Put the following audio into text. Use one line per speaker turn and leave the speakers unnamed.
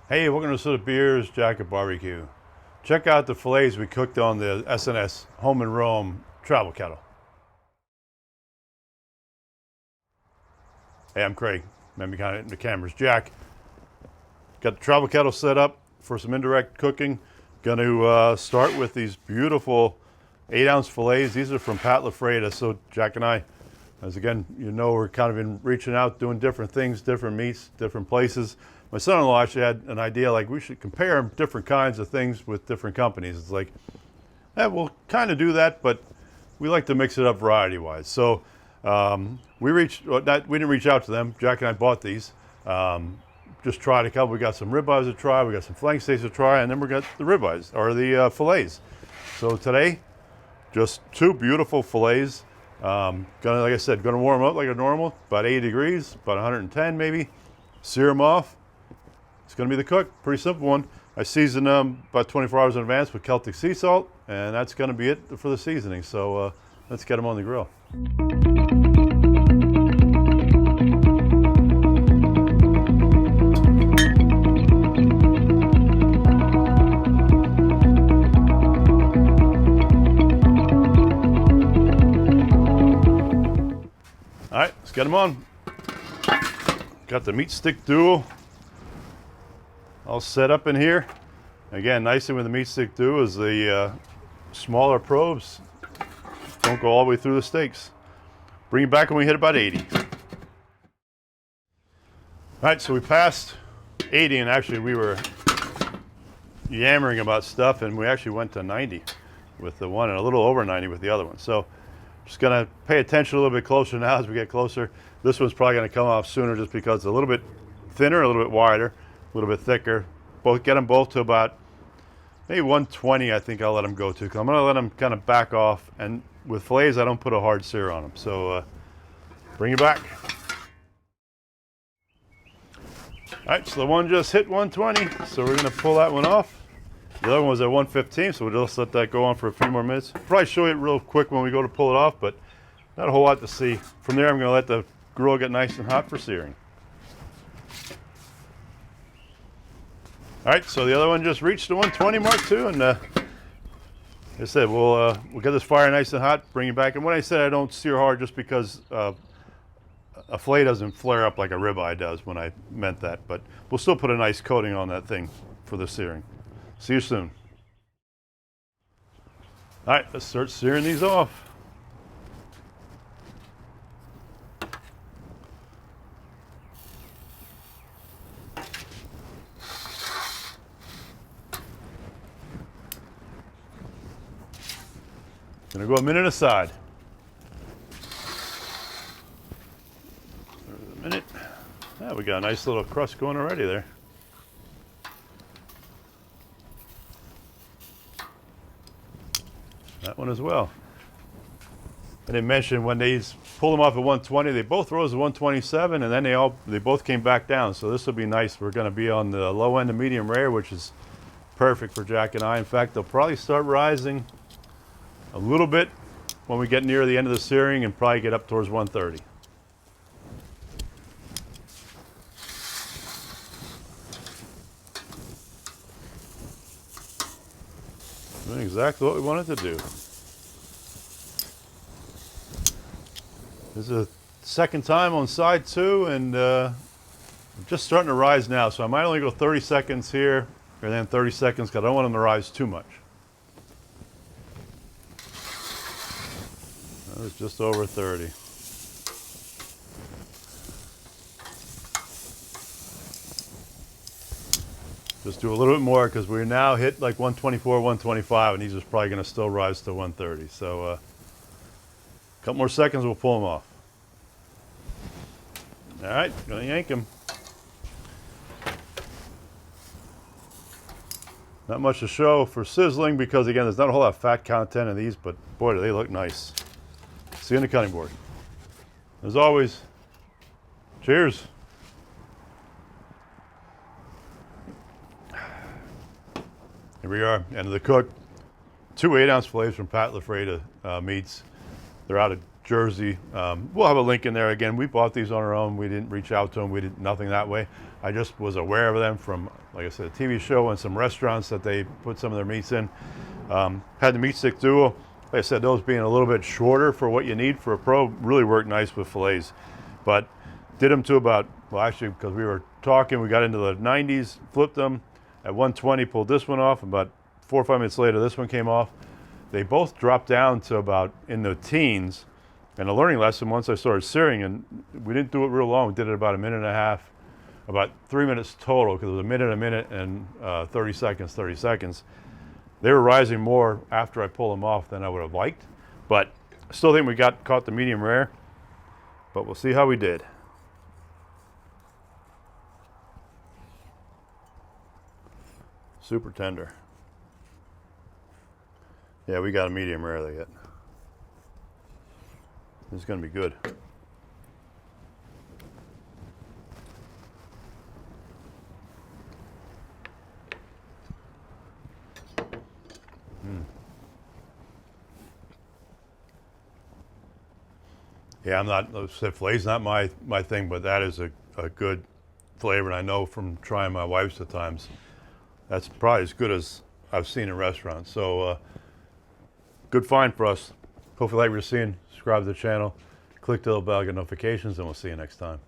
Hey, welcome to the beersjackofbbq. Check out the fillets we cooked on the SNS Home and Roam Travel Kettle. Hey, I'm Craig. Maybe kind of the camera's Jack. Got the travel kettle set up for some indirect cooking. Going to start with these beautiful 8-ounce fillets. These are from Pat LaFrieda. So Jack and I, as again, you know, we're kind of been reaching out, doing different things, different meats, different places. My son-in-law actually had an idea, like we should compare different kinds of things with different companies. It's like, we'll kind of do that, but we like to mix it up variety-wise. So we didn't reach out to them. Jack and I bought these. Just tried a couple. We got some ribeyes to try. We got some flank steaks to try, and then we got the ribeyes or the fillets. So today, just two beautiful fillets. Like I said, gonna warm up like a normal, about 80 degrees, about 110 maybe. Sear them off. It's going to be the cook, pretty simple one. I season them about 24 hours in advance with Celtic sea salt, and that's going to be it for the seasoning. So let's get them on the grill. All right, let's get them on. Got the MeatStick Duo all set up in here. Again, nice thing with the MeatStick Duo is the smaller probes don't go all the way through the steaks. Bring it back when we hit about 80. All right, so we passed 80, and actually we were yammering about stuff, and we actually went to 90 with the one and a little over 90 with the other one. So just gonna pay attention a little bit closer now as we get closer. This one's probably gonna come off sooner just because it's a little bit thinner, a little bit wider, a little bit thicker. Get them both to about maybe 120. I think I'll let them go to, because I'm going to let them kind of back off. And with fillets, I don't put a hard sear on them. So bring it back. All right, so the one just hit 120, so we're going to pull that one off. The other one was at 115, so we'll just let that go on for a few more minutes. Probably show you it real quick when we go to pull it off, but not a whole lot to see. From there, I'm going to let the grill get nice and hot for searing. All right, so the other one just reached the 120 mark too, and like I said, we'll get this fire nice and hot, bring it back. And when I said I don't sear hard, just because a fillet doesn't flare up like a ribeye does when I meant that, but we'll still put a nice coating on that thing for the searing. See you soon. All right, let's start searing these off. Gonna go a minute aside. There's a minute. Yeah, we got a nice little crust going already there. That one as well. I didn't mention when they pull them off at 120, they both rose to 127, and then they both came back down. So this will be nice. We're gonna be on the low end of medium rare, which is perfect for Jack and I. In fact, they'll probably start rising a little bit when we get near the end of the searing, and probably get up towards 130. Doing exactly what we wanted to do. This is the second time on side 2, and I'm just starting to rise now, so I might only go 30 seconds here and then 30 seconds, because I don't want them to rise too much. That was just over 30. Just do a little bit more, because we're now hit like 124, 125, and these are probably going to still rise to 130. So a couple more seconds, we'll pull them off. All right, gonna yank them. Not much to show for sizzling, because again, there's not a whole lot of fat content in these, but boy, do they look nice. See you on the cutting board. As always, cheers. Here we are, end of the cook. Two 8-ounce fillets from Pat LaFrieda Meats. They're out of Jersey. We'll have a link in there. Again, we bought these on our own. We didn't reach out to them. We did nothing that way. I just was aware of them from, like I said, a TV show and some restaurants that they put some of their meats in. Had the MeatStick Duo. Like I said, those being a little bit shorter for what you need for a probe, really worked nice with fillets. But did them to about, well, actually, because we were talking, we got into the 90s, flipped them at 120, pulled this one off. About 4 or 5 minutes later, this one came off. They both dropped down to about in the teens. And a learning lesson, once I started searing, and we didn't do it real long, we did it about 1.5 minutes, about 3 minutes total, because it was a minute, and 30 seconds. They were rising more after I pulled them off than I would have liked, but I still think we caught the medium rare, but we'll see how we did. Super tender. Yeah, we got a medium rare they get. This is going to be good. Yeah, I'm not, fille's not my thing, but that is a good flavor. And I know from trying my wife's at times, that's probably as good as I've seen in restaurants. So good find for us. Hopefully like what you're seeing, subscribe to the channel, click the little bell, get notifications, and we'll see you next time.